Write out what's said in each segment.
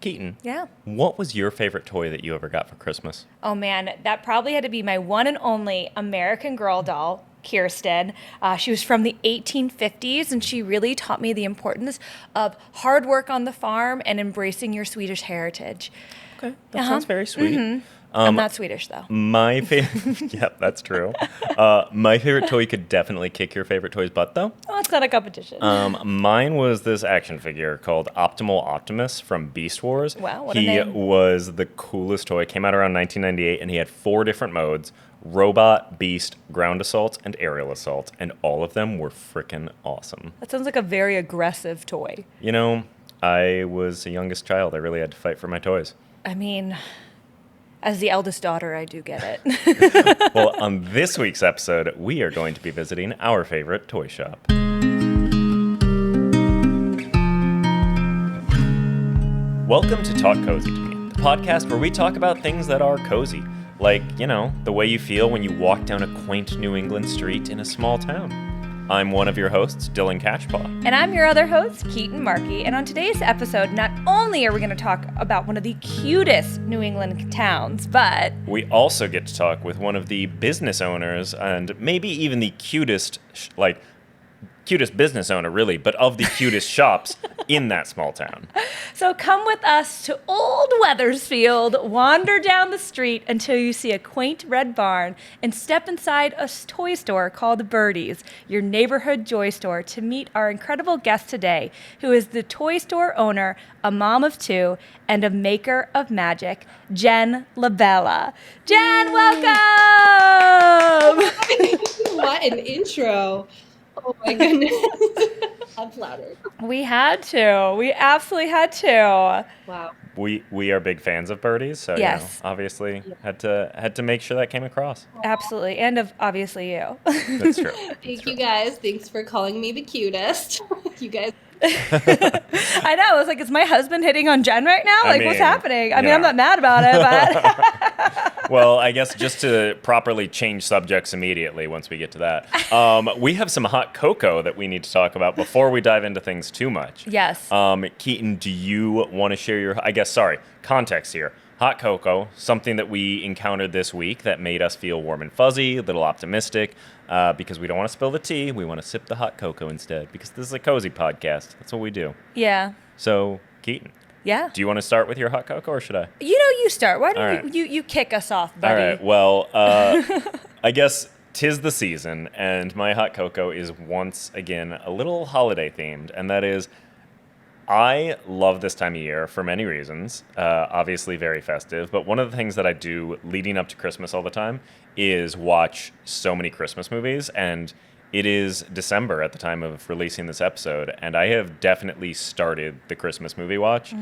Keetin, Yeah. what was your favorite toy that you ever got for Christmas? Oh man, that probably had to be my one and only American Girl doll, Kirsten. She was from the 1850s, and she really taught me the importance of hard work on the farm and embracing your Swedish heritage. Okay, that sounds very sweet. Mm-hmm. I'm not Swedish, though. My favorite, yep, that's true. My favorite toy could definitely kick your favorite toy's butt, though. Oh, it's not a competition. Mine was this action figure called Optimal Optimus from Beast Wars. Wow, what a He name. was the coolest toy. Came out around 1998, and he had 4 different modes: robot, beast, ground assault, and aerial assault, and all of them were freaking awesome. That sounds like a very aggressive toy. You know, I was the youngest child. I really had to fight for my toys. I mean, as the eldest daughter, I do get it. Well, on this week's episode, we are going to be visiting our favorite toy shop. Welcome to Talk Cozy to Me, the podcast where we talk about things that are cozy. Like, you know, the way you feel when you walk down a quaint New England street in a small town. I'm one of your hosts, Dylan Catchpaw. And I'm your other host, Keetin Markey. And on today's episode, not only are we going to talk about one of the cutest New England towns, but we also get to talk with one of the business owners and maybe even the cutest business owner, really, but of the cutest shops in that small town. So come with us to Old Weathersfield, wander down the street until you see a quaint red barn, and step inside a toy store called Birdie's, your neighborhood joy store, to meet our incredible guest today, who is the toy store owner, a mom of 2, and a maker of magic, Jen LaBella. Jen, welcome! What an intro. Oh my goodness. I'm flattered. We had to. We absolutely had to. Wow. We are big fans of Birdies, so Yes. obviously had to make sure that came across. Absolutely. And of obviously you. That's true. Thank you guys. Thanks for calling me the cutest. You guys. I know. It's like, is my husband hitting on Jen right now? Like, what's mean, happening? I mean, yeah. I'm not mad about it, but Well, I guess just to properly change subjects immediately once we get to that, we have some hot cocoa that we need to talk about before we dive into things too much. yes. Keetin, do you want to share your, context here. Hot cocoa, something that we encountered this week that made us feel warm and fuzzy, a little optimistic, because we don't want to spill the tea. We want to sip the hot cocoa instead, because this is a cozy podcast. That's what we do. Yeah. So, Keetin, Yeah. do you want to start with your hot cocoa, or should I? You start. Why All don't right. you kick us off, buddy? All right. Well, I guess 'tis the season, and my hot cocoa is once again a little holiday themed, and that is, I love this time of year for many reasons. Obviously, very festive, but one of the things that I do leading up to Christmas all the time is watch so many Christmas movies, and it is December at the time of releasing this episode, and I have definitely started the Christmas movie watch.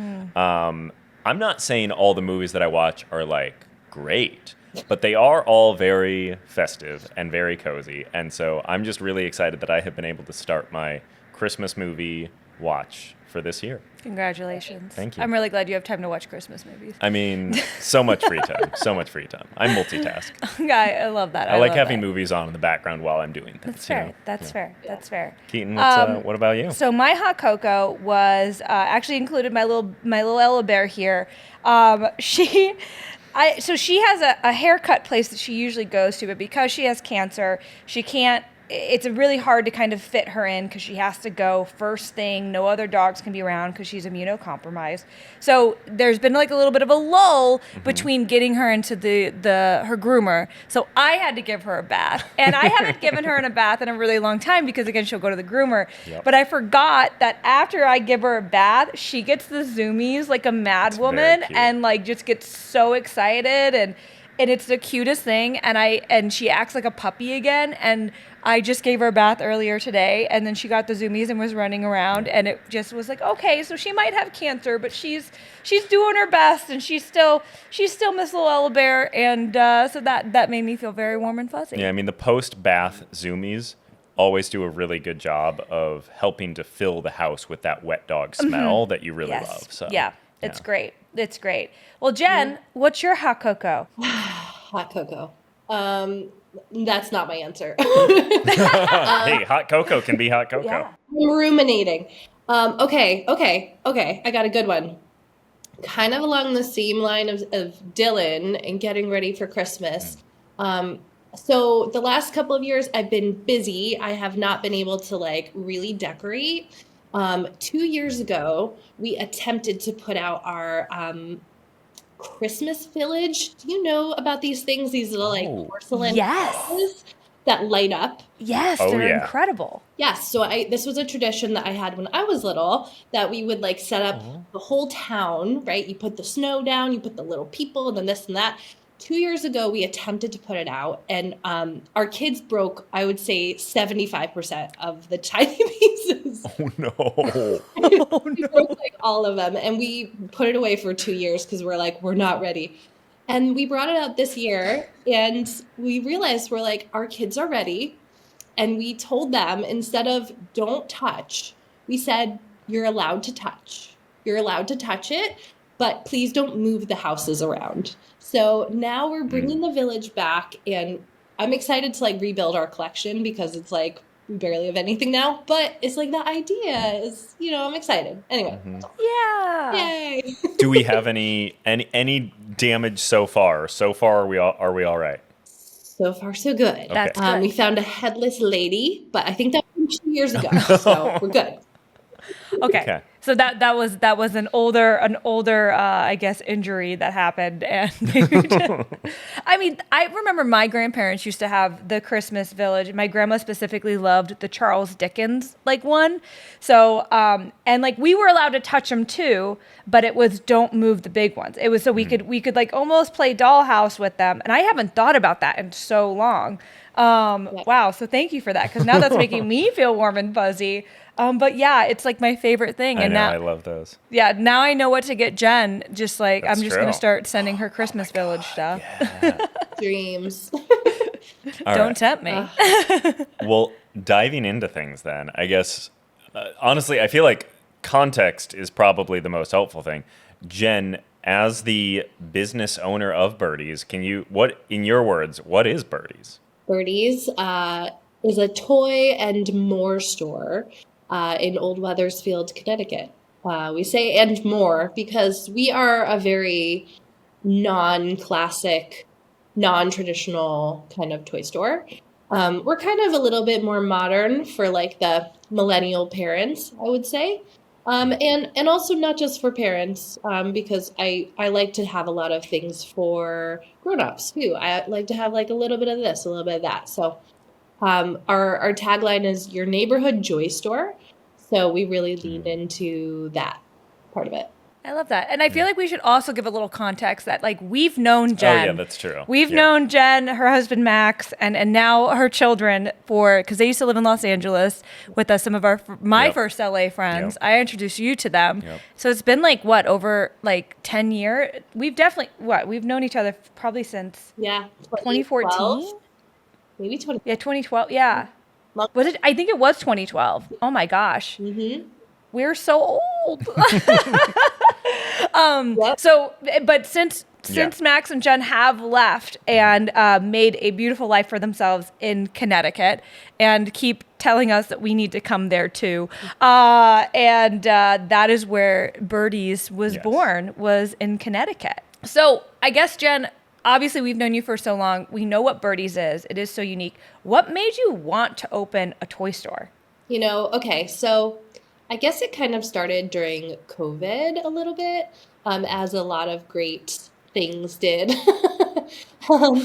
I'm not saying all the movies that I watch are like great, but they are all very festive and very cozy. And so I'm just really excited that I have been able to start my Christmas movie watch for this year. Congratulations. Thank you. I'm really glad you have time to watch Christmas movies. I mean, so much free time. So much free time. I multitask. I love that. I like love having that. movies on in the background while I'm doing things. That's you fair. know? That's fair. That's fair. Keetin, what about you? So my hot cocoa was actually included my little Ella bear here. She has a haircut place that she usually goes to, but because she has cancer, she can't. It's really hard to kind of fit her in because she has to go first thing. No other dogs can be around because she's immunocompromised. So there's been like a little bit of a lull between getting her into her groomer. So I had to give her a bath, and I haven't given her a bath in a really long time because again she'll go to the groomer. Yep. But I forgot that after I give her a bath, she gets the zoomies like a mad It's woman very cute. and like just gets so excited and it's the cutest thing, and she acts like a puppy again, and I just gave her a bath earlier today, and then she got the zoomies and was running around, and it just was like, okay, so she might have cancer, but she's doing her best, and she's still Miss Little Ella Bear, and so that made me feel very warm and fuzzy. Yeah, I mean, the post-bath zoomies always do a really good job of helping to fill the house with that wet dog smell that you really Yes. love. So Yeah, it's great. It's great. Well, Jen, what's your hot cocoa? Hot cocoa. That's not my answer. Hey, hot cocoa can be hot cocoa. Yeah. I'm ruminating. Okay. I got a good one. kind of along the same line of Dylan and getting ready for Christmas. So the last couple of years I've been busy. I have not been able to like really decorate. 2 years ago, we attempted to put out our Christmas village. Do you know about these things? These little like Oh. porcelain Yes. houses that light up. Yes, Oh, they're yeah. incredible. Yes, so this was a tradition that I had when I was little, that we would like set up the whole town, right? You put the snow down, you put the little people, and then this and that. 2 years ago, we attempted to put it out, and our kids broke, I would say, 75% of the tiny pieces. Oh no. We broke like all of them, and we put it away for 2 years because we're like, we're not ready. And we brought it out this year, and we realized we're like, our kids are ready. And we told them, instead of don't touch, we said, you're allowed to touch. You're allowed to touch it, but please don't move the houses around. So now we're bringing the village back, and I'm excited to like rebuild our collection because it's like we barely have anything now, but it's like the idea is, I'm excited. Anyway, Yeah. yay. Do we have any damage so far? So far, are we all right? So far, so good. That's good. We found a headless lady, but I think that was 2 years ago, so we're good. Okay. So that was an older I guess injury that happened, and I mean, I remember my grandparents used to have the Christmas village. My grandma specifically loved the Charles Dickens like one. So and like we were allowed to touch them too, but it was don't move the big ones. It was so we could like almost play dollhouse with them, and I haven't thought about that in so long. Wow. So thank you for that, because now that's making me feel warm and fuzzy. But yeah, it's like my favorite thing. I know, now I love those. Yeah, now I know what to get Jen. Just like That's I'm just true. gonna start sending her Christmas village stuff. Yeah. Dreams. All Don't right. tempt me. Well, diving into things then, I guess, honestly, I feel like context is probably the most helpful thing. Jen, as the business owner of Birdies, in your words, what is Birdies? Birdie's is a toy and more store in Old Weathersfield, Connecticut. We say "and more" because we are a very non-classic, non-traditional kind of toy store. We're kind of a little bit more modern for like the millennial parents, I would say. And also not just for parents, because I like to have a lot of things for grown-ups too. I like to have like a little bit of this, a little bit of that. So our tagline is your neighborhood joy store. So we really lean into that part of it. I love that. And I feel like we should also give a little context that like we've known Jen. Oh, yeah, that's true. We've Yeah. known Jen, her husband Max, and now her children because they used to live in Los Angeles with us, some of my Yep. first LA friends. Yep. I introduced you to them. Yep. So it's been like over like 10 years. We've known each other probably since Yeah. 2014? Maybe 20. Yeah, 2012. Yeah. Was it? I think it was 2012. Oh my gosh. Mm-hmm. We're so old. Yep. So, but since Yeah. Max and Jen have left and made a beautiful life for themselves in Connecticut and keep telling us that we need to come there too. And that is where Birdies was Yes. born, was in Connecticut. So I guess, Jen, obviously we've known you for so long. We know what Birdies is. It is so unique. What made you want to open a toy store? Okay, so I guess it kind of started during COVID a little bit, as a lot of great things did. Yeah,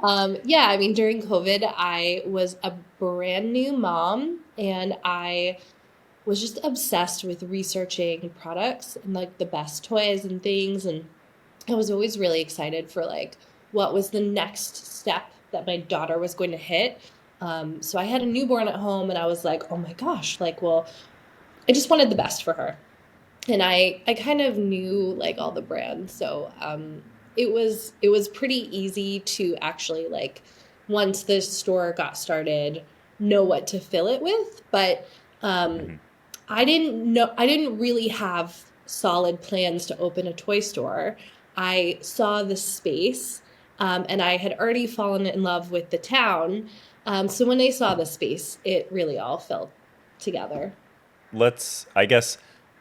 I mean, during COVID, I was a brand new mom, and I was just obsessed with researching products and like the best toys and things, and I was always really excited for like what was the next step that my daughter was going to hit. So I had a newborn at home, and I was like, oh my gosh, like, well, I just wanted the best for her. And I kind of knew like all the brands. So it was pretty easy to actually like, once the store got started, know what to fill it with. But I didn't really have solid plans to open a toy store. I saw the space, and I had already fallen in love with the town. So when I saw the space, it really all fell together. I guess,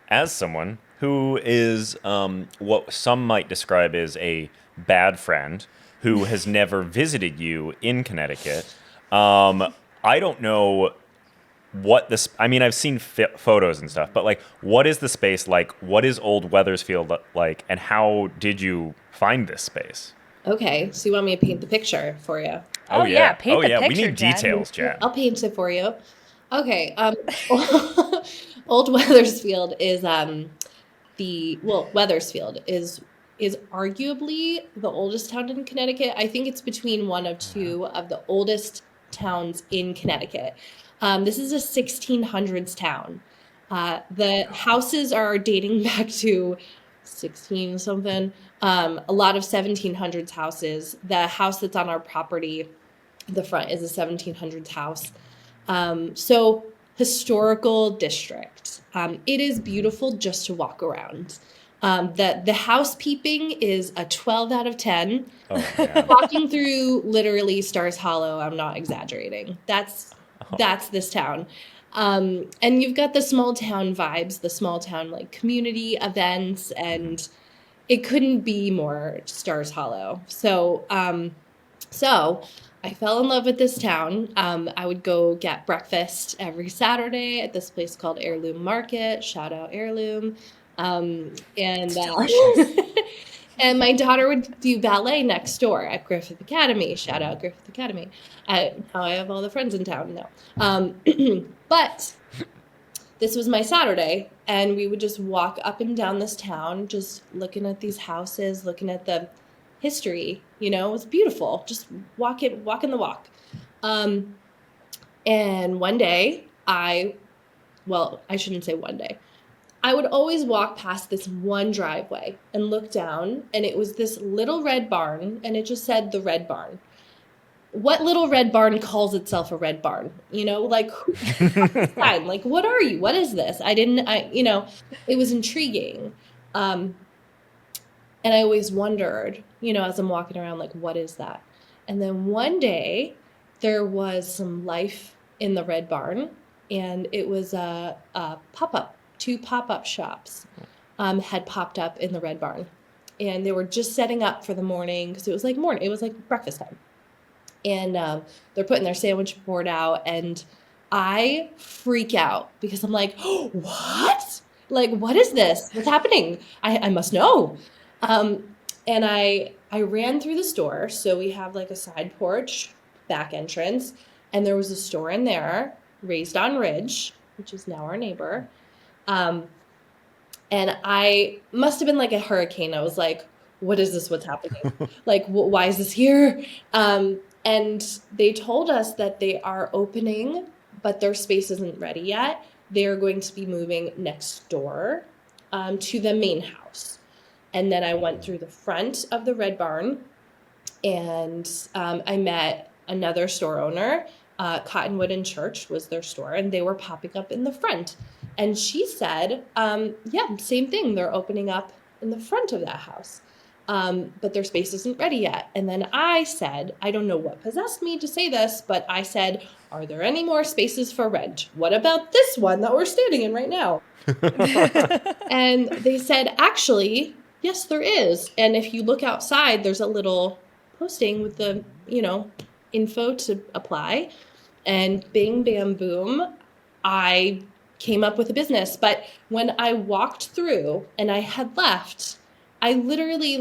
as someone who is what some might describe as a bad friend who has never visited you in Connecticut. I don't know what this. I mean, I've seen photos and stuff, but like, what is the space like? What is Old Wethersfield like? And how did you find this space? Okay, so you want me to paint the picture for you? Oh, yeah, paint the We picture, need Jen. details, Jen. I'll paint it for you. Okay, Old Wethersfield is Wethersfield is arguably the oldest town in Connecticut. I think it's between one of two of the oldest towns in Connecticut. This is a 1600s town. The houses are dating back to 16 something. A lot of 1700s houses. The house that's on our property, the front, is a 1700s house. So historical district. It is beautiful just to walk around. The housekeeping is a 12 out of 10. Oh, man. Walking through literally Stars Hollow, I'm not exaggerating. That's this town. And you've got the small town vibes, the small town like community events, and it couldn't be more Stars Hollow. So I fell in love with this town. I would go get breakfast every Saturday at this place called Heirloom Market. Shout out Heirloom. And and my daughter would do ballet next door at Griffith Academy. Shout out Griffith Academy. Now I have all the friends in town now. But this was my Saturday, and we would just walk up and down this town, just looking at these houses, looking at the history. You know, it was beautiful. Just walking the walk. And one day, I shouldn't say one day. I would always walk past this one driveway and look down, and it was this little red barn, and it just said the Red Barn. What little red barn calls itself a red barn? You know, like, sign? Like, what are you? What is this? It was intriguing. And I always wondered, as I'm walking around, like, what is that? And then one day there was some life in the red barn, and it was a pop-up. 2 pop-up shops had popped up in the Red Barn, and they were just setting up for the morning because it was like breakfast time, and they're putting their sandwich board out, and I freak out because I'm like, oh, what? Like, what is this? What's happening? I must know. And I ran through the store. So we have like a side porch, back entrance, and there was a store in there, Raised on Ridge, which is now our neighbor. And I must have been like a hurricane. I was like, what is this? What's happening? Like, why is this here? And they told us that they are opening, but their space isn't ready yet. They are going to be moving next door, to the main house. And then I went through the front of the Red Barn, and, I met another store owner. Cottonwood and Church was their store, and they were popping up in the front. And she said, same thing. They're opening up in the front of that house, but their space isn't ready yet. And then I said, I don't know what possessed me to say this, but I said, are there any more spaces for rent? What about this one that we're standing in right now? And they said, actually, yes, there is. And if you look outside, there's a little posting with the, info to apply. And bing, bam, boom, I came up with a business. But when I walked through and I had left, I literally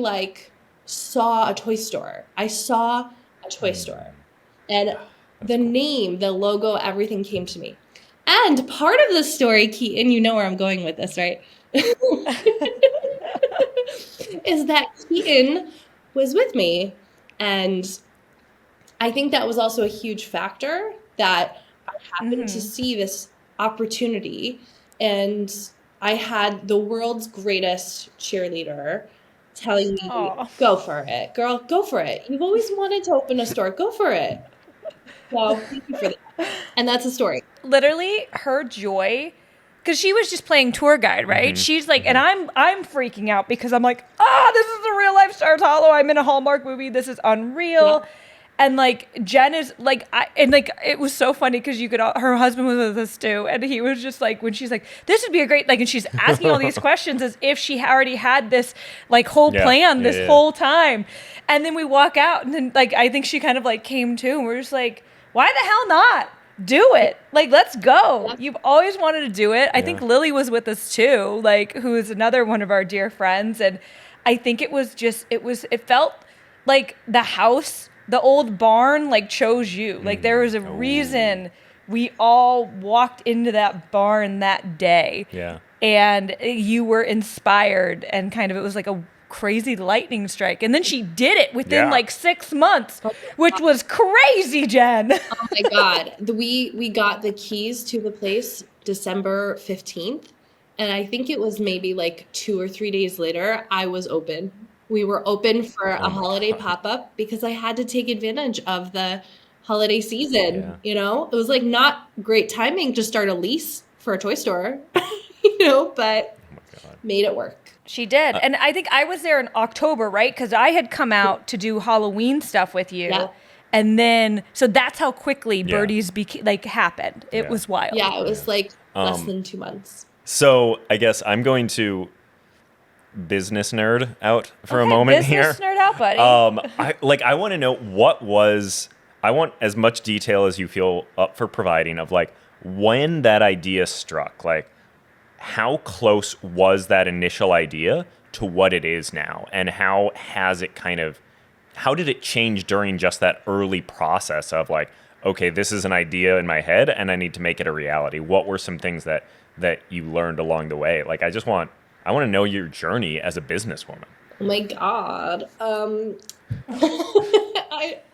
saw a toy store. I saw a toy store, and the name, the logo, everything came to me. And part of the story, Keetin, you know where I'm going with this, right? Is that Keetin was with me. And I think that was also a huge factor that I happened to see this opportunity, and I had the world's greatest cheerleader telling me, go for it, girl, go for it. You've always wanted to open a store. Go for it. So thank you for that. And that's the story. Literally her joy, because she was just playing tour guide, right? She's like, and I'm freaking out because I'm like, this is a real life Stars Hollow. I'm in a Hallmark movie. This is unreal. Yeah. And like Jen is like, it was so funny because her husband was with us too, and he was just like, when she's like, this would be a great, like, and she's asking all these questions as if she already had this like whole plan this whole time, and then we walk out, and then like I think she kind of like came to, and we're just like, why the hell not? Do it. Like, let's go. Yeah. You've always wanted to do it. I think Lily was with us too, like, who is another one of our dear friends. And I think it felt like the house, the old barn, like chose you. Like there was a reason we all walked into that barn that day. Yeah. And you were inspired, and kind of, it was like a crazy lightning strike. And then she did it within like 6 months, which was crazy, Jen. Oh my God. We got the keys to the place December 15th. And I think it was maybe like 2 or 3 days later, I was open. We were open for a holiday pop-up because I had to take advantage of the holiday season. Yeah. You know, it was like not great timing to start a lease for a toy store, but made it work. She did. And I think I was there in October, right? Because I had come out to do Halloween stuff with you. Yeah. And then, so that's how quickly Birdie's happened. It was wild. Yeah, it was like less than 2 months. So I guess I'm going to business nerd out for a moment here. Business nerd out, buddy. I want to know I want as much detail as you feel up for providing of like when that idea struck, like how close was that initial idea to what it is now, and how did it change during just that early process of like, okay, this is an idea in my head and I need to make it a reality? What were some things that you learned along the way? Like, I want to know your journey as a businesswoman. Oh my God.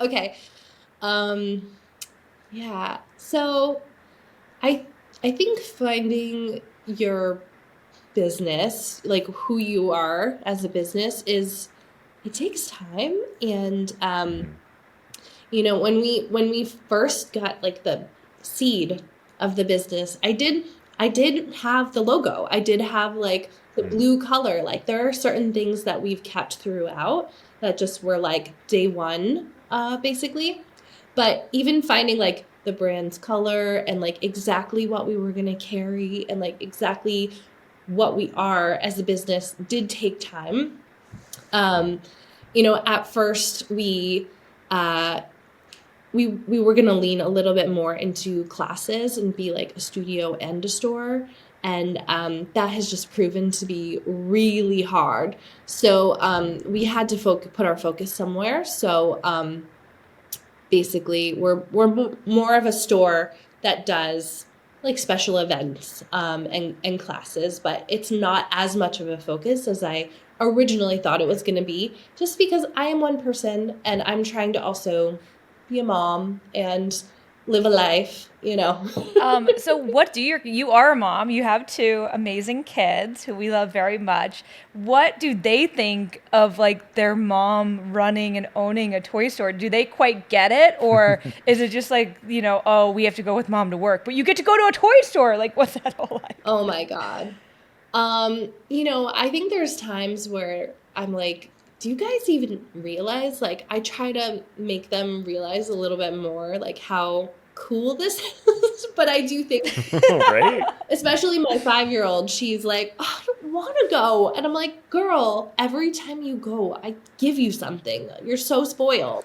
Okay. Yeah. So I think finding your business, like who you are as a business, it takes time. And when we first got like the seed of the business, I did have the logo. I did have like the blue color. Like there are certain things that we've kept throughout that just were like day one, basically. But even finding like the brand's color and like exactly what we were going to carry and like exactly what we are as a business did take time. At first we were going to lean a little bit more into classes and be like a studio and a store. And that has just proven to be really hard. So we had to put our focus somewhere. So basically, we're more of a store that does like special events and classes, but it's not as much of a focus as I originally thought it was going to be, just because I am one person and I'm trying to also be a mom and live a life, So what you are a mom, you have 2 amazing kids who we love very much. What do they think of like their mom running and owning a toy store? Do they quite get it? Or is it just like, oh, we have to go with mom to work, but you get to go to a toy store? Like, what's that all like? Oh my God. I think there's times where I'm like, do you guys even realize? Like, I try to make them realize a little bit more, like how cool this is. But I do think, right? Especially my 5-year-old, she's like, oh, I don't want to go. And I'm like, girl, every time you go, I give you something. You're so spoiled,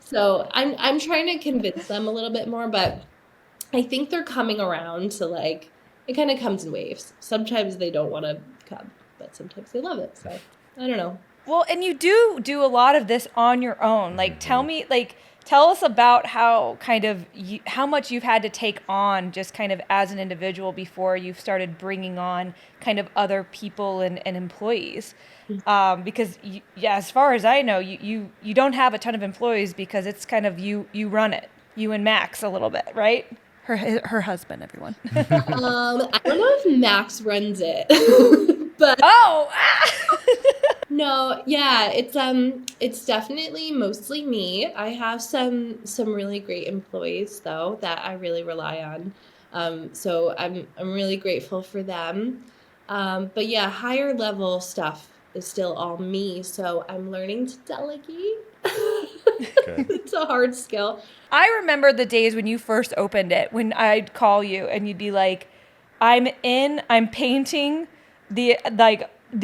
So I'm trying to convince them a little bit more, but I think they're coming around to like, it kind of comes in waves. Sometimes they don't want to come, but sometimes they love it. So I don't know. Well, and you do a lot of this on your own. Like, tell us about how how much you've had to take on just kind of as an individual before you've started bringing on kind of other people and employees. Because as far as I know, you don't have a ton of employees because it's kind of you run it, you and Max a little bit, right? Her husband, everyone. I don't know if Max runs it, but no, yeah, it's definitely mostly me. I have some really great employees though that I really rely on. So I'm really grateful for them. But yeah, higher level stuff is still all me. So I'm learning to delegate. Good. It's a hard skill. I remember the days when you first opened it, when I'd call you and you'd be like, I'm painting the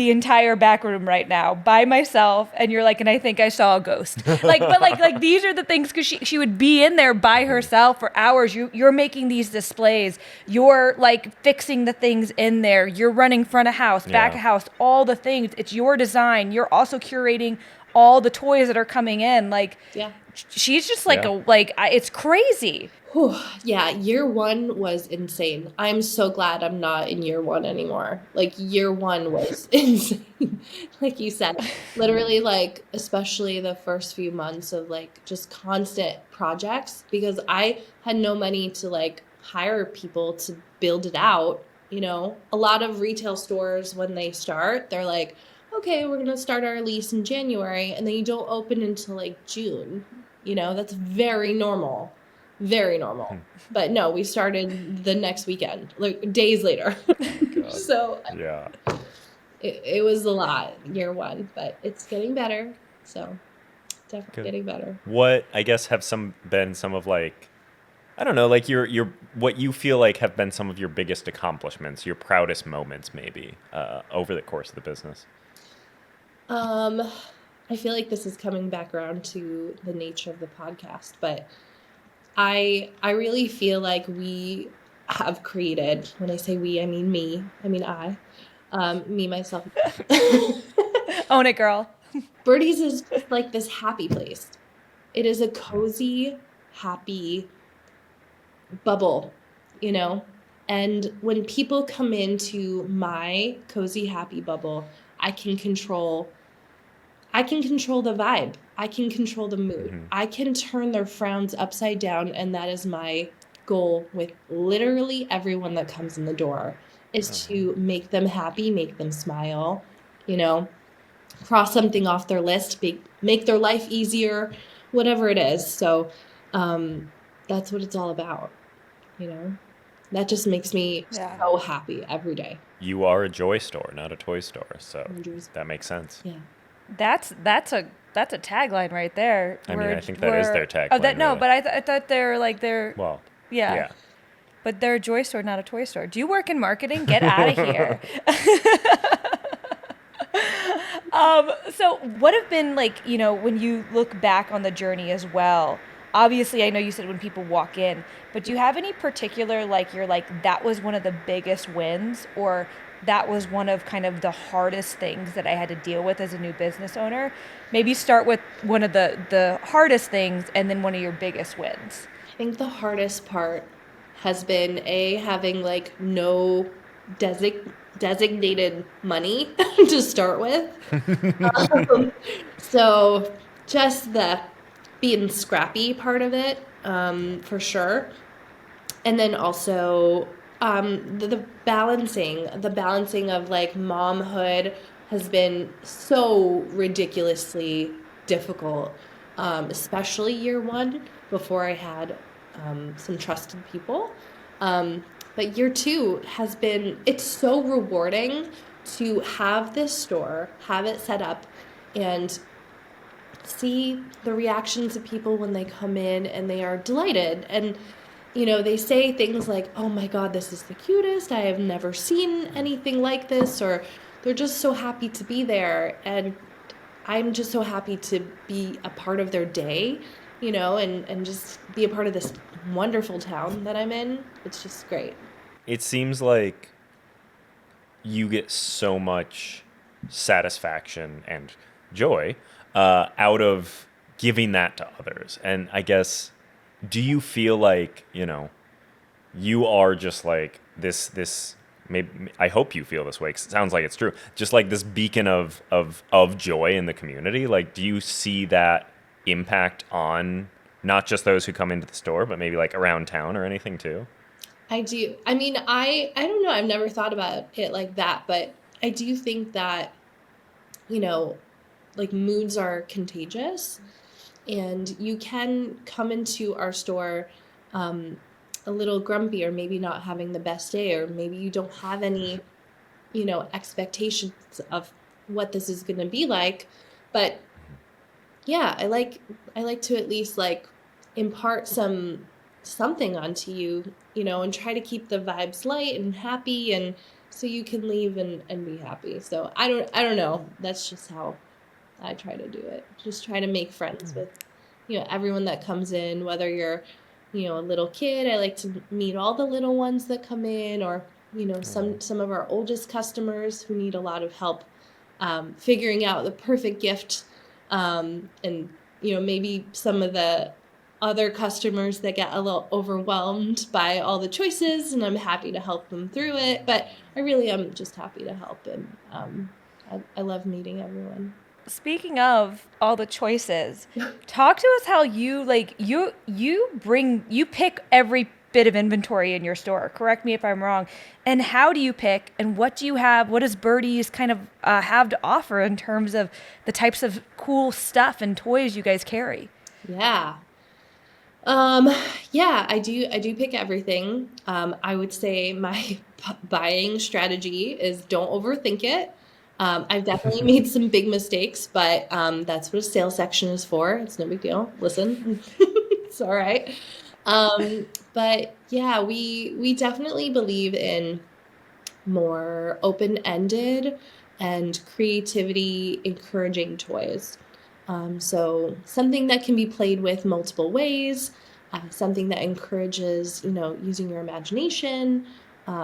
entire back room right now by myself, and you're like, and I think I saw a ghost. But these are the things, because she would be in there by herself for hours. You're making these displays. You're like fixing the things in there. You're running front of house, back of house, all the things. It's your design. You're also curating all the toys that are coming in. Like, Yeah. she's just Yeah. it's crazy. Whew. Yeah, year one was insane. I'm so glad I'm not in year one anymore. Like, year one was insane. Like you said, literally, like, especially the first few months of like just constant projects, because I had no money to like hire people to build it out. You know, a lot of retail stores, when they start, they're like, okay, we're going to start our lease in January, and then you don't open until like June. You know, that's very normal. Very normal. But no, we started the next weekend, like days later. God. So Yeah. it was a lot year one, but it's getting better. So definitely Good. getting better. What, I guess, have been some of like, I don't know, like your what you feel like have been some of your biggest accomplishments, your proudest moments, maybe, over the course of the business? I feel like this is coming back around to the nature of the podcast, but I really feel like we have created, when I say we, I mean me, I mean me, myself. Own it, girl. Birdie's is just like this happy place. It is a cozy, happy bubble, you know? And when people come into my cozy, happy bubble, I can control the vibe. I can control the mood. I can turn their frowns upside down, and that is my goal with literally everyone that comes in the door, is to make them happy, make them smile, you know, cross something off their list, make their life easier, whatever it is. So that's what it's all about, you know. That just makes me so happy every day. You are a joy store, not a toy store, so Enjoys. that makes sense. Yeah. That's a tagline right there. I mean, I think that is their tagline. Oh, no, really. but I thought they're Well, yeah. yeah. But they're a joy store, not a toy store. Do you work in marketing? Get out of here. So what have been like, you know, when you look back on the journey as well? Obviously, I know you said when people walk in, but do you have any particular, like, you're like, that was one of the biggest wins, or that was one of kind of the hardest things that I had to deal with as a new business owner? Maybe start with one of the hardest things and then one of your biggest wins. I think the hardest part has been having like no designated money to start with. So just the being scrappy part of it, for sure. And then also the balancing of like momhood has been so ridiculously difficult, especially year one, before I had some trusted people. But year two has been, it's so rewarding to have this store, have it set up, and see the reactions of people when they come in and they are delighted. And, you know, they say things like, oh my God, this is the cutest. I have never seen anything like this. Or they're just so happy to be there. And I'm just so happy to be a part of their day, you know, and just be a part of this wonderful town that I'm in. It's just great. It seems like you get so much satisfaction and joy out of giving that to others. And I guess, do you feel like, you know, you are just like this maybe, I hope you feel this way, 'cause it sounds like it's true, just like this beacon of joy in the community? Like, do you see that impact on not just those who come into the store, but maybe like around town or anything too? I do. I mean, I don't know. I've never thought about it like that, but I do think that, you know, like moods are contagious, and you can come into our store a little grumpy, or maybe not having the best day, or maybe you don't have any, you know, expectations of what this is going to be like, but yeah, I like to at least like impart something onto you, and try to keep the vibes light and happy, and so you can leave and be happy. So I don't know. That's just how I try to do it. Just try to make friends with, everyone that comes in, whether you're, a little kid. I like to meet all the little ones that come in, or, some of our oldest customers who need a lot of help figuring out the perfect gift. And, maybe some of the other customers that get a little overwhelmed by all the choices, and I'm happy to help them through it. But I really am just happy to help, and I love meeting everyone. Speaking of all the choices, talk to us how you like you pick every bit of inventory in your store. Correct me if I'm wrong. And how do you pick? And what do you have? What does Birdie's kind of have to offer in terms of the types of cool stuff and toys you guys carry? Yeah. Um, yeah, I do pick everything. I would say my buying strategy is don't overthink it. I've definitely made some big mistakes, but that's what a sales section is for. It's no big deal. Listen, it's all right. But yeah, we definitely believe in more open-ended and creativity encouraging toys. So something that can be played with multiple ways, something that encourages, using your imagination,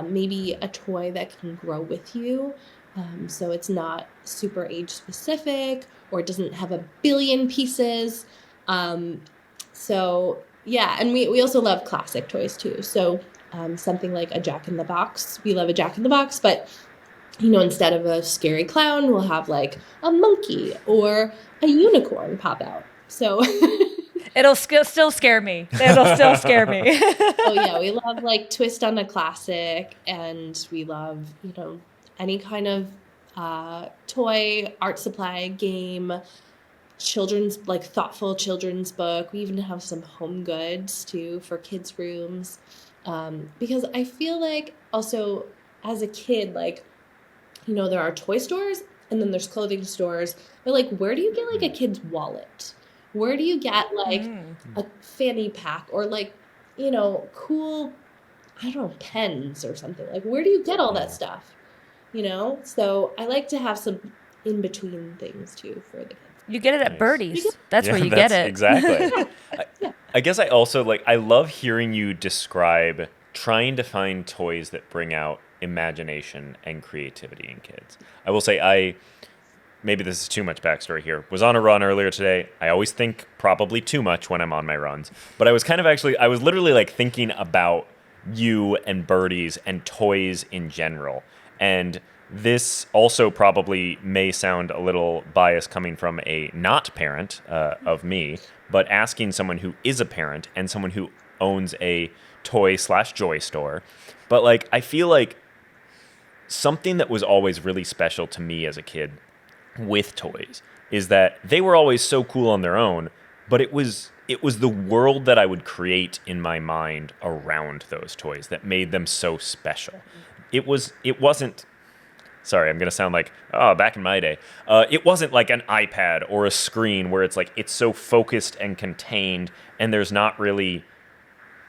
maybe a toy that can grow with you. So it's not super age specific or it doesn't have a billion pieces. Um, so yeah, and we also love classic toys too. So something like a Jack in the Box. We love a Jack in the Box, but instead of a scary clown, we'll have like a monkey or a unicorn pop out. So, It'll still scare me. It'll still scare me. oh yeah, we love like twist on a classic, and we love, any kind of toy, art supply, game, children's, like thoughtful children's book. We even have some home goods too for kids' rooms. Because I feel like also as a kid, like, there are toy stores and then there's clothing stores. But like, where do you get like a kid's wallet? Where do you get like a fanny pack or like, cool, I don't know, pens or something? Like, where do you get all that stuff? So I like to have some in between things too for the kids. You get it at Nice. Birdie's. That's Yeah, where you get that's it. exactly. I guess I also I love hearing you describe trying to find toys that bring out imagination and creativity in kids. I will say maybe this is too much backstory here. Was on a run earlier today. I always think probably too much when I'm on my runs, but I was I was literally like thinking about you and Birdies and toys in general. And this also probably may sound a little biased coming from a not parent of me, but asking someone who is a parent and someone who owns a toy/joy store. But I feel like something that was always really special to me as a kid with toys is that they were always so cool on their own, but it was the world that I would create in my mind around those toys that made them so special. It wasn't, sorry, I'm going to sound like, back in my day. It wasn't like an iPad or a screen where it's so focused and contained and there's not really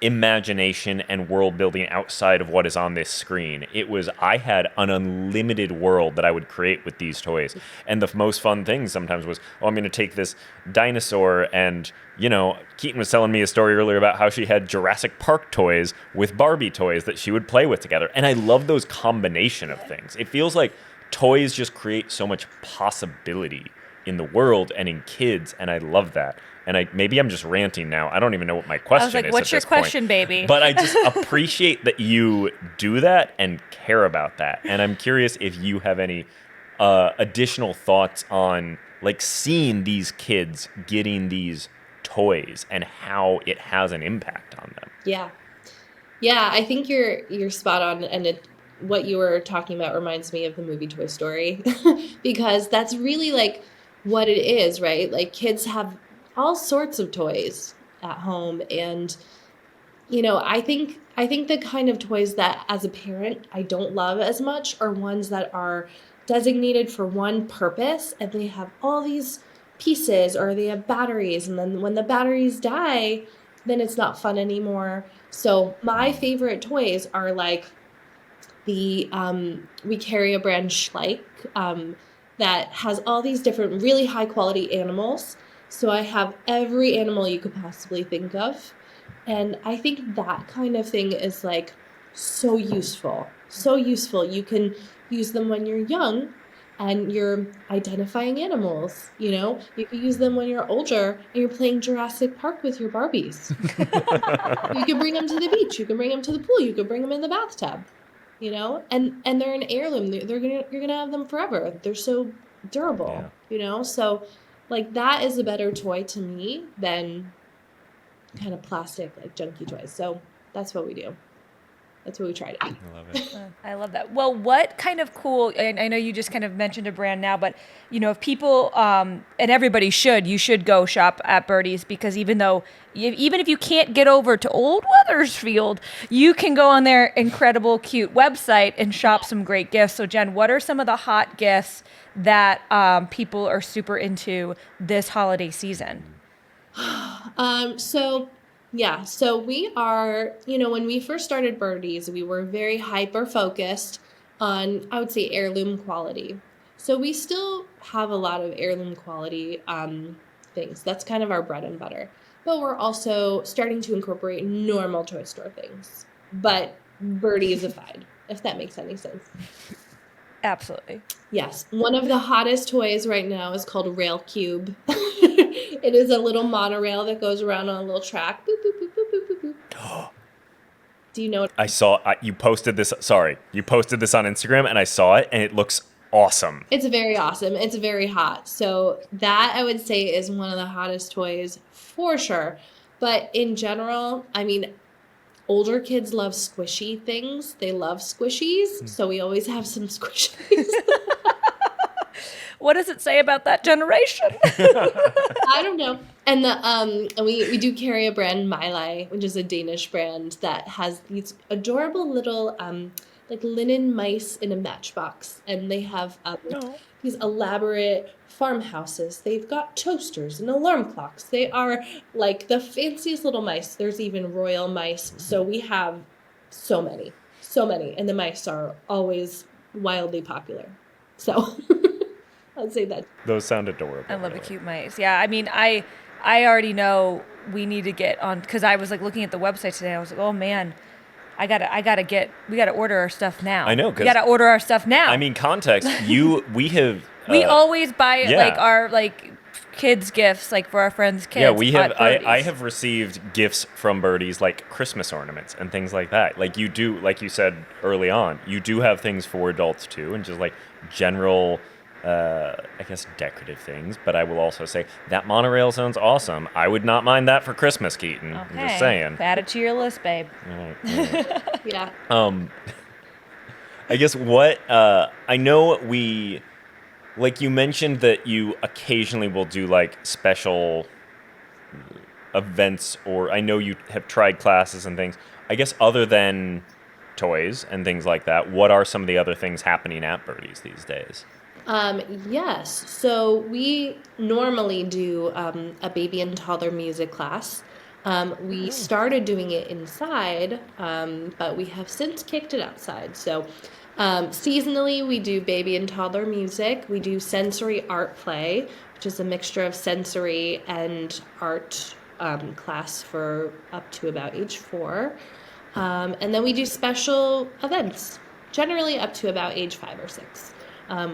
imagination and world building outside of what is on this screen. I had an unlimited world that I would create with these toys. And the most fun thing sometimes was, I'm going to take this dinosaur and, Keetin was telling me a story earlier about how she had Jurassic Park toys with Barbie toys that she would play with together. And I love those combination of things. It feels like toys just create so much possibility in the world and in kids, and I love that. And maybe I'm just ranting now. I don't even know what my question is. I was like, what's your question, baby? But I just appreciate that you do that and care about that. And I'm curious if you have any additional thoughts on seeing these kids getting these toys and how it has an impact on them. Yeah. Yeah, I think you're spot on, and what you were talking about reminds me of the movie Toy Story because that's really what it is, right? Like kids have all sorts of toys at home, and I think the kind of toys that as a parent I don't love as much are ones that are designated for one purpose and they have all these pieces or they have batteries. And then when the batteries die, then it's not fun anymore. So my favorite toys are like we carry a brand Schleich that has all these different really high quality animals. So I have every animal you could possibly think of. And I think that kind of thing is like so useful. So useful. You can use them when you're young and you're identifying animals, you know? You can use them when you're older and you're playing Jurassic Park with your Barbies. You can bring them to the beach, you can bring them to the pool, you can bring them in the bathtub, you know? And they're an heirloom. You're gonna have them forever. They're so durable, Yeah. you know? So like that is a better toy to me than kind of plastic, like junky toys. So that's what we do. That's what we try to do. I love it. I love that. Well, what kind of cool, and I know you just kind of mentioned a brand now, but you know, if people, and everybody should, you should go shop at Birdie's, because even if you can't get over to Old Weathersfield, you can go on their incredible, cute website and shop some great gifts. So Jen, what are some of the hot gifts that people are super into this holiday season? So we are, you know, when we first started Birdies, we were very hyper focused on, I would say, heirloom quality. So we still have a lot of heirloom quality things. That's kind of our bread and butter. But we're also starting to incorporate normal toy store things. But Birdies-ified, if that makes any sense. Absolutely. Yes. One of the hottest toys right now is called Rail Cube. It is a little monorail that goes around on a little track. Boop, boop, boop, boop, boop, boop. Do you know what? I saw you posted this. Sorry, you posted this on Instagram, and I saw it, and it looks awesome. It's very awesome. It's very hot. So that I would say is one of the hottest toys for sure. But in general, I mean, older kids love squishy things. They love squishies. So we always have some squishies. What does it say about that generation? I don't know. And we do carry a brand Miley, which is a Danish brand that has these adorable little like linen mice in a matchbox, and they have these elaborate farmhouses. They've got toasters and alarm clocks. They are like the fanciest little mice. There's even royal mice. So we have so many, and the mice are always wildly popular. So I'd say that. Those sound adorable. I love the cute mice. Yeah, I mean, I already know we need to get on, because I was like looking at the website today. I was like, oh man, we gotta order our stuff now. I know, we gotta order our stuff now. I mean, context. We have. We always buy yeah. like our kids gifts, like for our friends' kids. Yeah, we have. at Birdie's. I have received gifts from Birdies, like Christmas ornaments and things like that. Like you do, like you said early on, you do have things for adults too, and just like general. I guess decorative things, but I will also say that monorail sounds awesome. I would not mind that for Christmas, Keetin. Okay. I'm just saying. Add it to your list, babe. All right. Yeah. I guess what I know like you mentioned that you occasionally will do like special events, or I know you have tried classes and things. I guess other than toys and things like that, what are some of the other things happening at Birdie's these days? Yes. So we normally do a baby and toddler music class. We started doing it inside, but we have since kicked it outside. So seasonally, we do baby and toddler music. We do sensory art play, which is a mixture of sensory and art class for up to about age 4. And then we do special events, generally up to about age 5 or 6.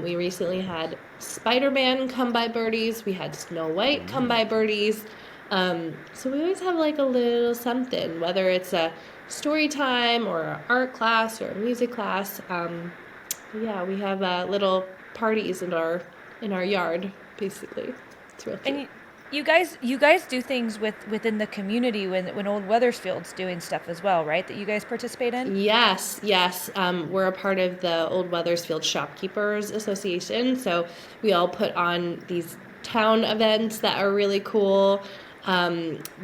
We recently had Spider-Man come by Birdie's. We had Snow White come by Birdie's. So we always have like a little something, whether it's a story time or an art class or a music class. Yeah, we have little parties in our yard, basically. It's real cute. And you guys do things within the community when Old Weathersfield's doing stuff as well, right? That you guys participate in? Yes. We're a part of the Old Weathersfield Shopkeepers Association, so we all put on these town events that are really cool.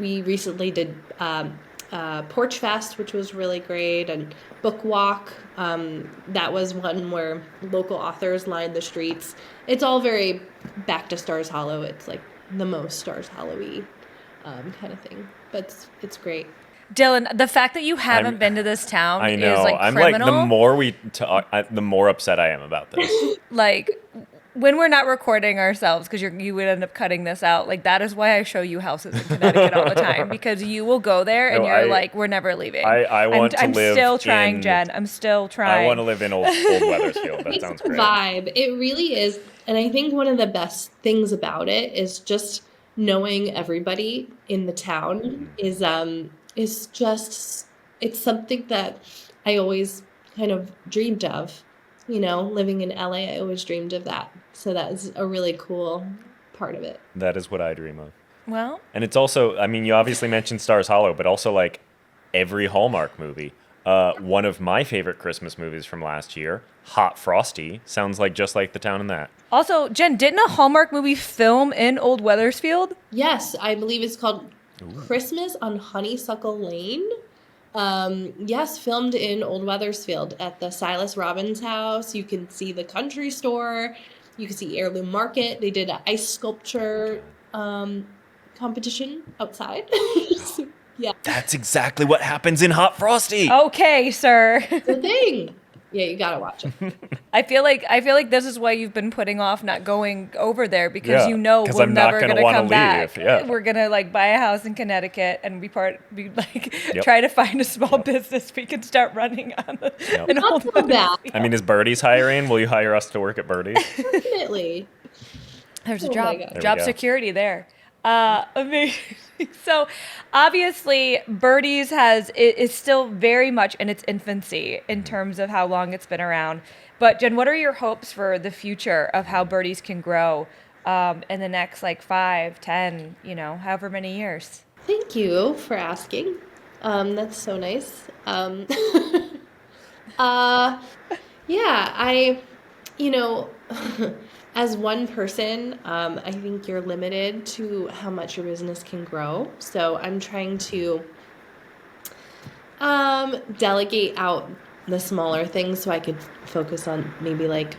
We recently did Porch Fest, which was really great, and Book Walk. That was one where local authors lined the streets. It's all very back to Stars Hollow, it's like the most Stars Hollow-y kind of thing. But it's great. Dylan, the fact that you haven't been to this town I know. is like I'm criminal. like, the more we talk, the more upset I am about this. Like, when we're not recording ourselves, because you would end up cutting this out, like, that is why I show you houses in Connecticut all the time, because you will go there and No, you're like, we're never leaving. I want to I'm live still trying, in- Jen. I'm still trying. I want to live in old Weathersfield. That It's sounds a great. vibe. It really is. And I think one of the best things about it is just knowing everybody in the town is just, it's something that I always kind of dreamed of. You know, living in LA, I always dreamed of that. So that is a really cool part of it. That is what I dream of. Well, And it's also, I mean, you obviously mentioned Stars Hollow, but also like every Hallmark movie. One of my favorite Christmas movies from last year, Hot Frosty, sounds like just like the town in that. also, Jen, didn't a Hallmark movie film in Old Weathersfield? Yes, I believe it's called Christmas on Honeysuckle Lane. Yes, filmed in Old Weathersfield at the Silas Robbins house. You can see the country store. You can see Heirloom Market. They did an ice sculpture competition outside. So, yeah, That's exactly what happens in Hot Frosty. Okay, sir. the thing. Yeah, you gotta watch it. I feel like this is why you've been putting off not going over there, because Yeah, you know 'cause we're I'm not never gonna gonna wanna come leave, back. yeah. We're gonna like buy a house in Connecticut and be Yep. try to find a small business we can start running on Yep. an Not old so bad. I mean, is Birdie's hiring? Will you hire us to work at Birdie's? Definitely. There's a Oh my job God. There we job go. security there. Amazing. So obviously Birdie's is still very much in its infancy in terms of how long it's been around. But Jen, what are your hopes for the future of how Birdie's can grow in the next like 5, 10, however many years? Thank you for asking. That's so nice. Yeah, as one person, I think you're limited to how much your business can grow. So I'm trying to delegate out the smaller things so I could focus on maybe like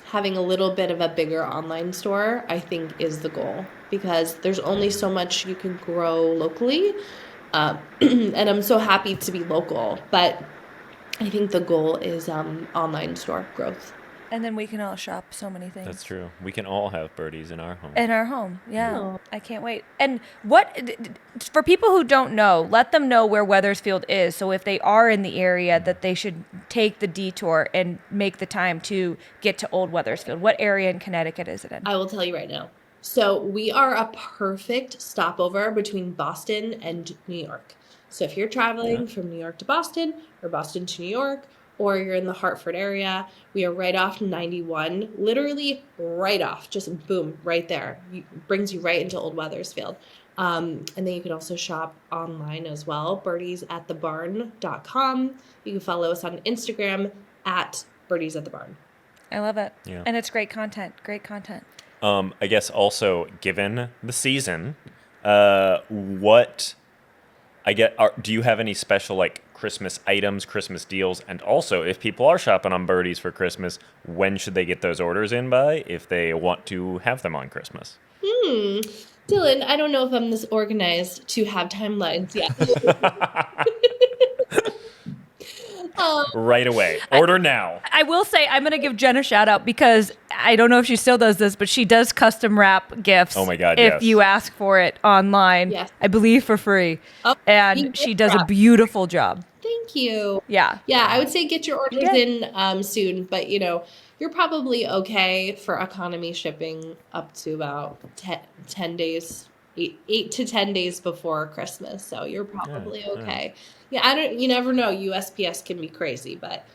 having a little bit of a bigger online store, I think is the goal, because there's only so much you can grow locally. And I'm so happy to be local, but I think the goal is online store growth. And then we can all shop so many things. That's true. We can all have Birdies in our home. In our home, yeah. Oh. I can't wait. And for people who don't know, let them know where Weathersfield is. So if they are in the area, that they should take the detour and make the time to get to Old Weathersfield. What area in Connecticut is it in? I will tell you right now. So we are a perfect stopover between Boston and New York. So if you're traveling from New York to Boston or Boston to New York, or you're in the Hartford area, we are right off 91, literally right off, just boom, right there. Brings you right into Old Weathersfield. And then you can also shop online as well, birdiesatthebarn.com. You can follow us on Instagram at birdiesatthebarn. I love it. Yeah. And it's great content. Great content. I guess also, given the season, do you have any special like Christmas items, Christmas deals? And also, if people are shopping on Birdies for Christmas, when should they get those orders in by if they want to have them on Christmas? Dylan, I don't know if I'm this organized to have timelines yet. Right away. Order now. I will say I'm going to give Jen a shout out, because I don't know if she still does this, but she does custom wrap gifts. Oh my God, If yes. you ask for it online, Yes. I believe for free. Oh, And you she gift does a wrap. beautiful job. Thank you. Yeah. Yeah, I would say get your orders Yeah. in soon, but you're probably okay for economy shipping up to about 10 days, 8 to 10 days before Christmas. So you're probably okay. Yeah, you never know. USPS can be crazy, but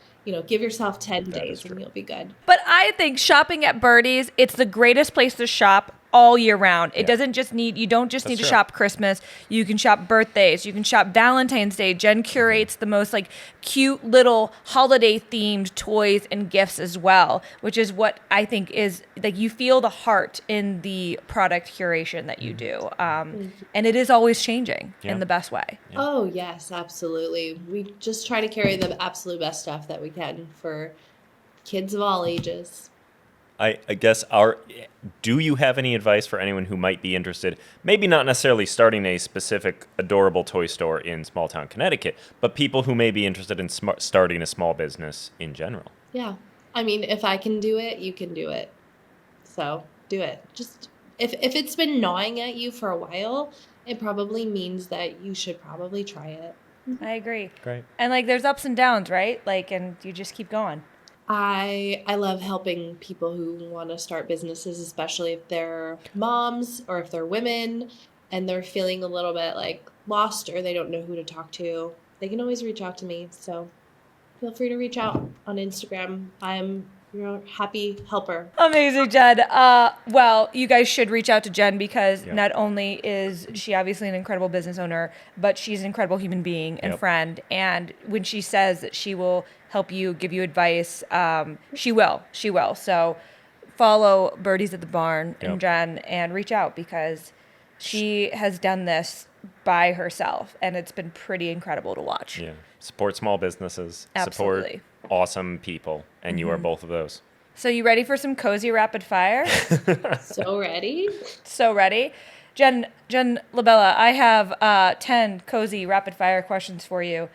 give yourself 10 That days is true. and you'll be good. But I think shopping at Birdie's, it's the greatest place to shop all year round. It Yeah. doesn't just you don't just That's need to true. shop Christmas. You can shop birthdays. You can shop Valentine's Day. Jen curates the most like cute little holiday themed toys and gifts as well, which is what I think is like, you feel the heart in the product curation that you do. And it is always changing Yeah. in the best way. Oh, yes, absolutely. We just try to carry the absolute best stuff that we can for kids of all ages. I guess do you have any advice for anyone who might be interested, maybe not necessarily starting a specific adorable toy store in small town Connecticut, but people who may be interested in starting a small business in general? Yeah. I mean, if I can do it, you can do it. So do it. Just if it's been gnawing at you for a while, it probably means that you should probably try it. I agree. Great. And like, there's ups and downs, right? Like, and you just keep going. I love helping people who want to start businesses, especially if they're moms or if they're women and they're feeling a little bit like lost or they don't know who to talk to. They can always reach out to me. So feel free to reach out on Instagram. I'm your happy helper. Amazing, Jen. Well, you guys should reach out to Jen because Yep. not only is she obviously an incredible business owner, but she's an incredible human being and Yep. friend. And when she says that she will help you, give you advice, she will. She will. So follow Birdies at the Barn and Yep. Jen and reach out because she has done this by herself and it's been pretty incredible to watch. Yeah. Support small businesses. Absolutely. Support awesome people. And you are both of those. So you ready for some cozy rapid fire? So ready? So ready? Jen Labella, I have 10 cozy rapid fire questions for you.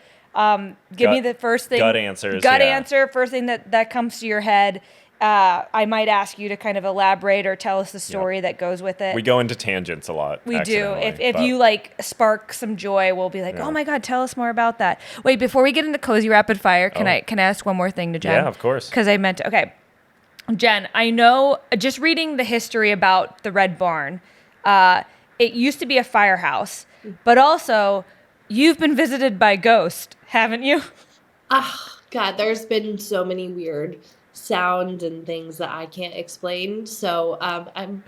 Give me the first thing. Gut answers. Gut yeah. answer, first thing that comes to your head. I might ask you to kind of elaborate or tell us the story that goes with it. We go into tangents a lot. We do. If but- you like spark some joy, we'll be like, Yeah. oh my God, tell us more about that. Wait, before we get into cozy rapid fire, can I ask one more thing to Jen? Yeah, of course. Because I meant to. Okay. Jen, I know just reading the history about the Red Barn, it used to be a firehouse, but also you've been visited by ghosts, haven't you? God, there's been so many weird sounds and things that I can't explain. So I'm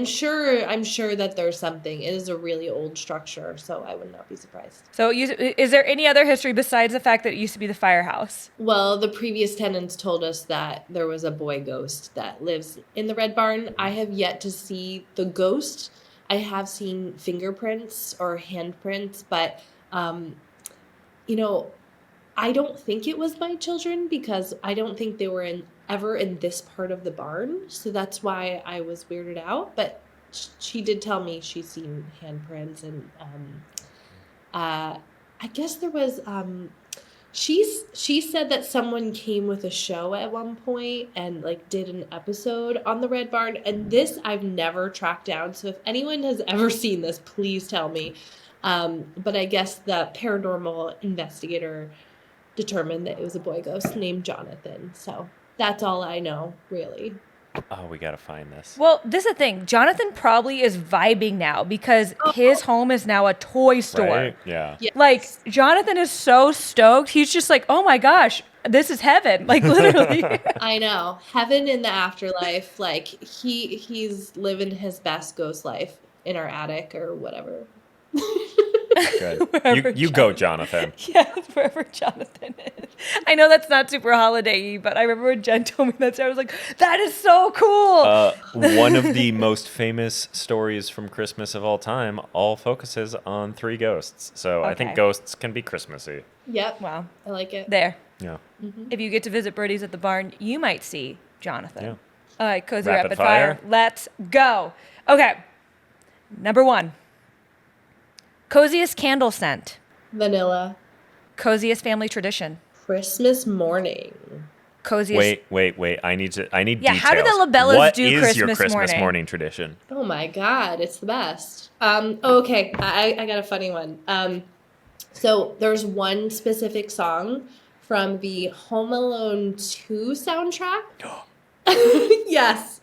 sure that there's something. It is a really old structure, so I would not be surprised. So is there any other history besides the fact that it used to be the firehouse? Well, the previous tenants told us that there was a boy ghost that lives in the Red Barn. I have yet to see the ghost. I have seen fingerprints or handprints, but I don't think it was my children because I don't think they were ever in this part of the barn. So that's why I was weirded out. But she did tell me she's seen handprints and I guess there was she said that someone came with a show at one point and like did an episode on the Red Barn, and this I've never tracked down. So if anyone has ever seen this, please tell me. But I guess the paranormal investigator determined that it was a boy ghost named Jonathan. So that's all I know, really. Oh, we got to find this. Well, this is the thing. Jonathan probably is vibing now because his home is now a toy store. Right? Yeah. Yes. Like, Jonathan is so stoked. He's just like, oh my gosh, this is heaven. Like, literally. I know. Heaven in the afterlife. Like he's living his best ghost life in our attic or whatever. Good. You go, Jonathan. Yeah, wherever Jonathan is. I know that's not super holiday-y, but I remember when Jen told me that, so I was like, that is so cool. One of the most famous stories from Christmas of all time all focuses on three ghosts. So I think Okay. ghosts can be Christmassy. Yep. Wow. I like it. There. Yeah. If you get to visit Birdie's at the Barn, you might see Jonathan. Yeah. All right, cozy Rapid rapid fire. fire. Let's go. Okay. Number 1. Coziest candle scent. Vanilla. Coziest family tradition. Christmas morning. Coziest. Wait. I need Yeah, details. how do the Labellas What do is your Christmas Christmas morning? morning tradition? Oh my God, it's the best. Okay, I got a funny one. So there's one specific song from the Home Alone 2 soundtrack. Yes,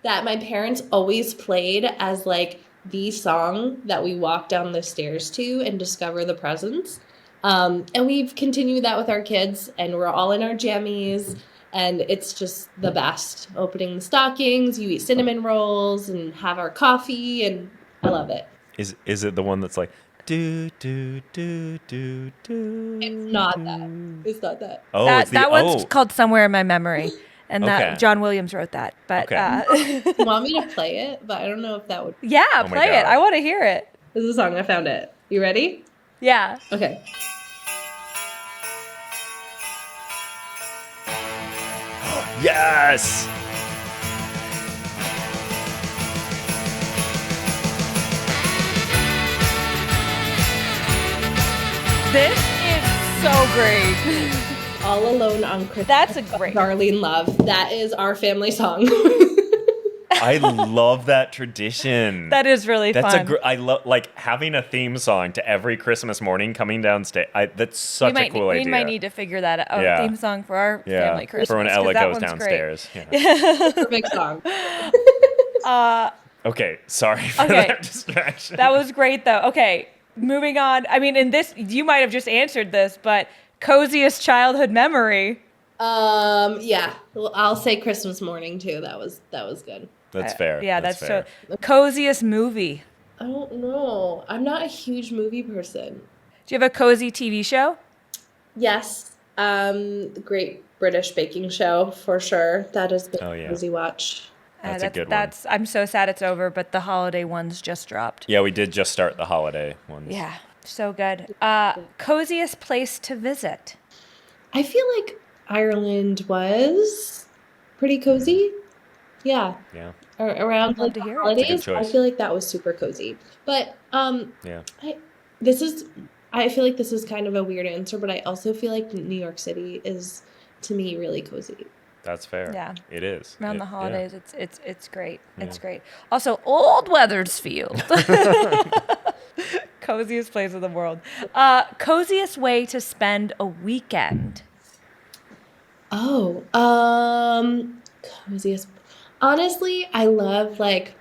that my parents always played as like the song that we walk down the stairs to and discover the presents. And we've continued that with our kids, and we're all in our jammies, and it's just the best. Opening the stockings, you eat cinnamon rolls, and have our coffee, and I love it. Is it the one that's like do do do do do? It's not that. It's not that. Oh, that it's the, that one's called Somewhere in My Memory. And Okay. that John Williams wrote that. But Okay. You want me to play it? But I don't know if that would. yeah, Oh my play it. God. I want to hear it. This is a song. I found it. You ready? Yeah. Okay. Yes. This is so great. All Alone on Christmas. That's a great. Darlene Love. That is our family song. I love that tradition. That is really fun. I love like having a theme song to every Christmas morning coming downstairs. That's such a cool idea. We might need to figure that out. Yeah. Theme song for our family Christmas. For when 'cause Ella that goes one's downstairs. Yeah. Perfect song. Okay, sorry for Okay. that distraction. That was great, though. Okay, moving on. I mean, in this, you might have just answered this, but coziest childhood memory. Yeah. Well, I'll say Christmas morning too. That was good. That's fair. Yeah, that's fair. so. Coziest movie. I don't know. I'm not a huge movie person. Do you have a cozy TV show? Yes. The Great British Baking Show for sure. That is the cozy watch. That's a good one. I'm so sad it's over, but the holiday ones just dropped. Yeah, we did just start the holiday ones. Yeah, so good. Coziest place to visit. I feel like Ireland was pretty cozy. Yeah. Yeah. Around love like to the hear it. holidays, That's a good I choice. feel like that was super cozy. But Yeah. I feel like this is kind of a weird answer, but I also feel like New York City is to me really cozy. That's fair. Yeah. It is. Around the Yeah. holidays, it's great. It's Yeah. great. Also, Old Weathersfield. Coziest place in the world. Coziest way to spend a weekend. Oh, coziest. Honestly, I love like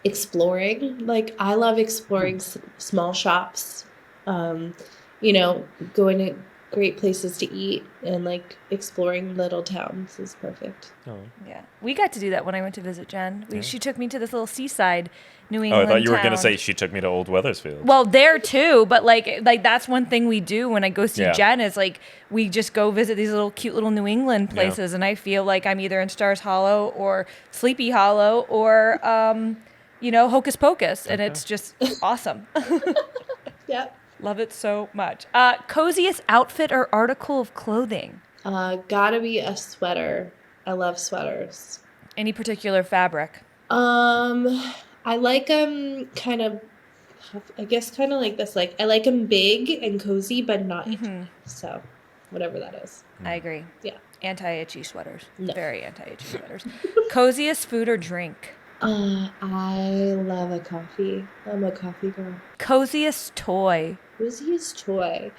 exploring. Like I love exploring small shops. Going to great places to eat and like exploring little towns is perfect. Oh. Yeah, we got to do that when I went to visit Jen. She took me to this little seaside New Oh, England I thought you were town. going to say she took me to Old Weathersfield. Well, there too, but like that's one thing we do when I go see Yeah. Jen is like we just go visit these little cute little New England places, and I feel like I'm either in Stars Hollow or Sleepy Hollow or Hocus Pocus, and it's just awesome. Yep. Love it so much. Coziest outfit or article of clothing. Gotta be a sweater. I love sweaters. Any particular fabric? I like them kind of, I guess kind of like this. Like I like them big and cozy, but not itchy. So, whatever that is. I agree. Yeah. Anti-itchy sweaters. No. Very anti-itchy sweaters. Coziest food or drink. I love a coffee. I'm a coffee girl. Coziest toy. Coziest toy.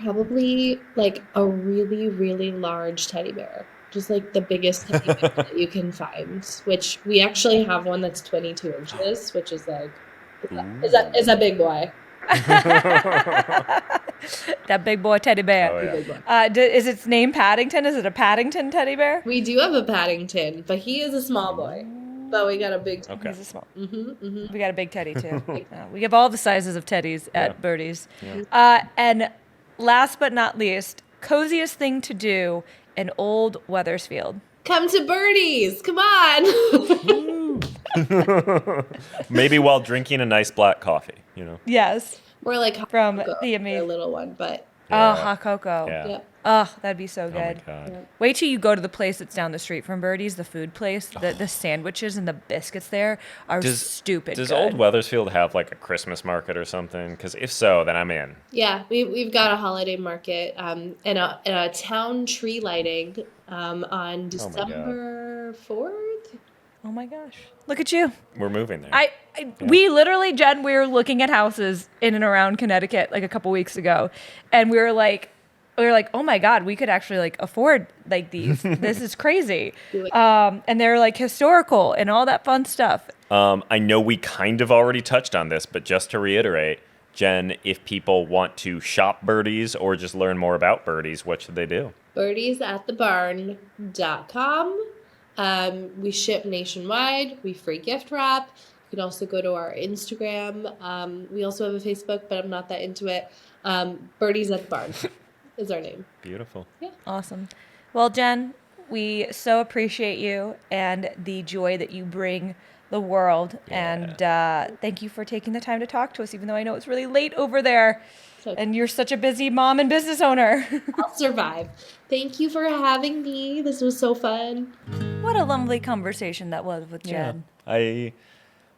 Probably like a really, really large teddy bear. Just like the biggest teddy bear that you can find. Which we actually have one that's 22 inches, which is like, is a big boy. That big boy teddy bear. Oh, yeah. Big boy. Is its name Paddington? Is it a Paddington teddy bear? We do have a Paddington, but he is a small boy. But we got a big. Okay. He's a small. Mm-hmm. We got a big teddy too. We have all the sizes of teddies at Birdie's. Yeah. And last but not least, coziest thing to do in Old Weathersfield. Come to Birdie's. Come on. Maybe while drinking a nice black coffee, Yes. We're like hot From cocoa, the a little one, but Oh, hot cocoa. Yeah. yep. Oh, that'd be so Oh my good. God. Yep. Wait till you go to the place that's down the street from Birdie's, the food place. The sandwiches and the biscuits there are stupid Does good. Old Weathersfield have like a Christmas market or something? Because if so, then I'm in. Yeah, we've got a holiday market and a town tree lighting on December 4th. Oh my gosh. Look at you. We're moving there. We literally, Jen, we were looking at houses in and around Connecticut like a couple weeks ago. And we were like, oh my God, we could actually like afford like these. This is crazy. Do it. And they're like historical and all that fun stuff. I know we kind of already touched on this, but just to reiterate, Jen, if people want to shop Birdies or just learn more about Birdies, what should they do? birdiesatthebarn.com. We ship nationwide. We free gift wrap. You can also go to our Instagram. We also have a Facebook, but I'm not that into it. Birdies at the Barn is our name. Beautiful. Awesome. Well, Jen, we so appreciate you and the joy that you bring the world. And thank you for taking the time to talk to us, even though I know it's really late over there. And you're such a busy mom and business owner. I'll survive. Thank you for having me. This was so fun. What a lovely conversation that was with Jen.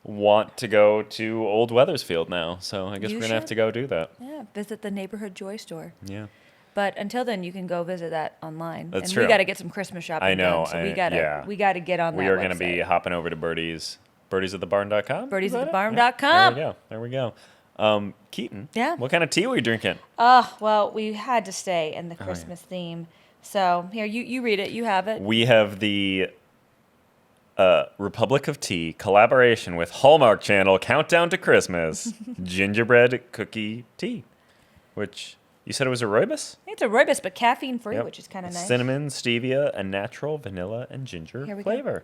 want to go to Old Weathersfield now, so I guess You we're gonna have should. to go do that. Yeah, visit the neighborhood joy store. Yeah. But until then, you can go visit that online. That's and true. we got to get some Christmas shopping I know, done. So we gotta yeah. we gotta get on that. We are going to be website. hopping over to birdiesatthebarn.com. Birdiesatthebarn.com. There we go. Keetin. Yeah. What kind of tea were you drinking? Oh, well, we had to stay in the Christmas theme. So here, you read it. You have it. We have the Republic of Tea collaboration with Hallmark Channel Countdown to Christmas gingerbread cookie tea, which you said it was a rooibos? It's a rooibos, but caffeine free, Yep. which is kind of nice. Cinnamon, stevia, a natural vanilla and ginger Here we go. flavor.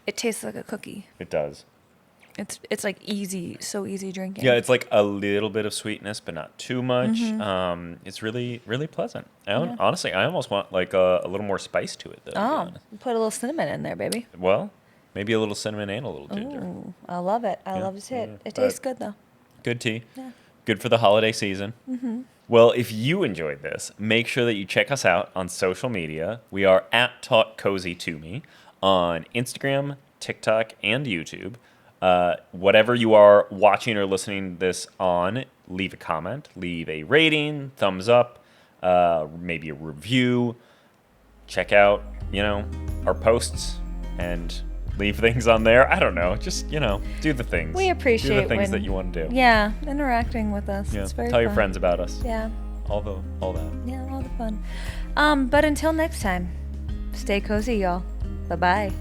It tastes like a cookie. It does. It's like easy, so easy drinking. Yeah, it's like a little bit of sweetness, but not too much. Mm-hmm. It's really, really pleasant. Honestly, I almost want like a little more spice to it, though. to be Oh, honest. put a little cinnamon in there, baby. Well, maybe a little cinnamon and a little ginger. Ooh, I love it. I Yeah, love it. yeah, It but- tastes good though. Good tea. Yeah. Good for the holiday season. Mm-hmm. Well, if you enjoyed this, make sure that you check us out on social media. We are at Talk Cozy to Me on Instagram, TikTok, and YouTube. Whatever you are watching or listening this on, leave a comment, leave a rating, thumbs up, maybe a review. Check out, our posts and leave things on there. I don't know. Just, do the things. We appreciate do the things when- that you want to do. Yeah, interacting with us. Yeah. It's very Tell your fun. friends about us. Yeah, All that. yeah, all the fun. But until next time, stay cozy, y'all. Bye bye.